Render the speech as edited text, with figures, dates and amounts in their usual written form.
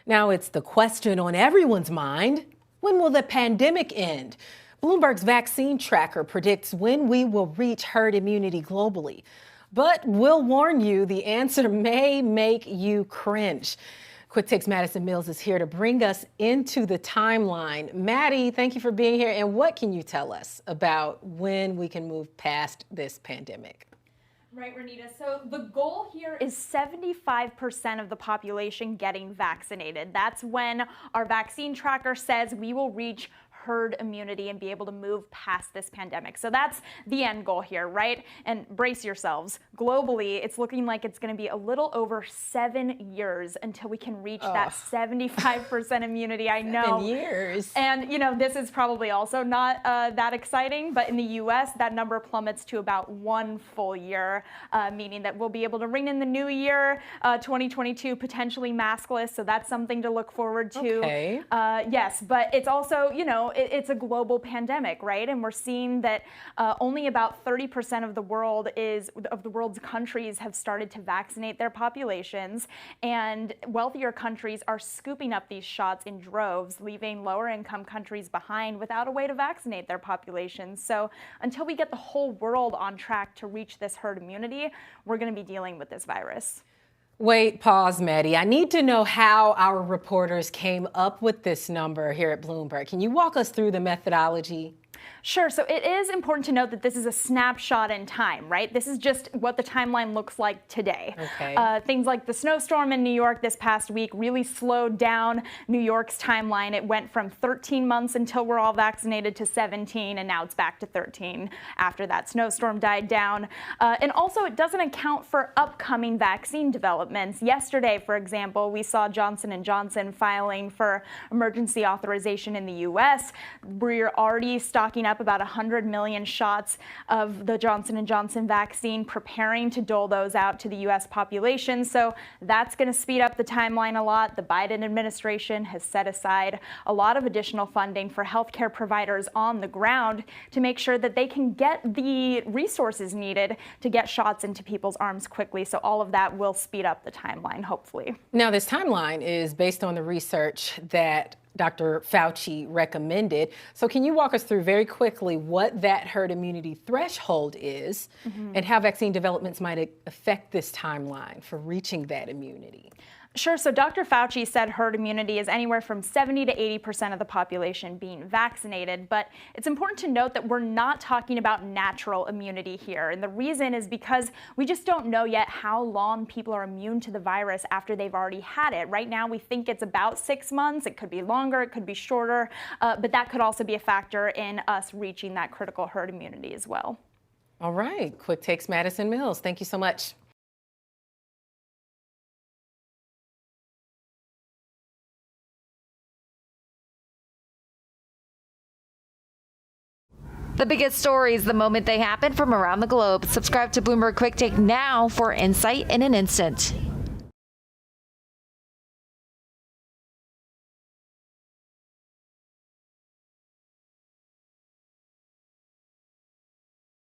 Now it's the question on everyone's mind: when will the pandemic end? Bloomberg's vaccine tracker predicts when we will reach herd immunity globally. But we'll warn you, the answer may make you cringe. Quick Takes Madison Mills is here to bring us into the timeline. Maddie, thank you for being here. And what can you tell us about when we can move past this pandemic? Right, Renita. So the goal here is 75% of the population getting vaccinated. That's when our vaccine tracker says we will reach herd immunity and be able to move past this pandemic. So that's the end goal here, right? And brace yourselves. Globally, it's looking like it's going to be a little over 7 years until we can reach that 75% immunity. I know. 7 years. And, you know, this is probably also not that exciting, but in the U.S., that number plummets to about 1 full year, meaning that we'll be able to ring in the new year, 2022, potentially maskless. So that's something to look forward to. Okay. Yes, but it's also, you know, it's a global pandemic, right? And we're seeing that only about 30% of the world's countries have started to vaccinate their populations, and wealthier countries are scooping up these shots in droves, leaving lower income countries behind without a way to vaccinate their populations. So until we get the whole world on track to reach this herd immunity, we're going to be dealing with this virus. Wait, pause, Maddie. I need to know how our reporters came up with this number here at Bloomberg. Can you walk us through the methodology? Sure. So it is important to note that this is a snapshot in time, right? This is just what the timeline looks like today. Okay. Things like the snowstorm in New York this past week really slowed down New York's timeline. It went from 13 months until we're all vaccinated to 17, and now it's back to 13 after that snowstorm died down. And also, it doesn't account for upcoming vaccine developments. Yesterday, for example, we saw Johnson & Johnson filing for emergency authorization in the U.S. We're already stocking up about 100 million shots of the Johnson & Johnson vaccine, preparing to dole those out to the U.S. population. So that's going to speed up the timeline a lot. The Biden administration has set aside a lot of additional funding for healthcare providers on the ground to make sure that they can get the resources needed to get shots into people's arms quickly. So all of that will speed up the timeline, hopefully. Now, this timeline is based on the research that Dr. Fauci recommended. So can you walk us through very quickly what that herd immunity threshold is and how vaccine developments might affect this timeline for reaching that immunity? Sure. So Dr. Fauci said herd immunity is anywhere from 70 to 80% of the population being vaccinated. But it's important to note that we're not talking about natural immunity here. And the reason is because we just don't know yet how long people are immune to the virus after they've already had it. Right now, we think it's about 6 months. It could be longer. It could be shorter. But that could also be a factor in us reaching that critical herd immunity as well. All right. Quick Takes Madison Mills. Thank you so much. The biggest stories the moment they happen from around the globe. Subscribe to Bloomberg Quick Take now for insight in an instant.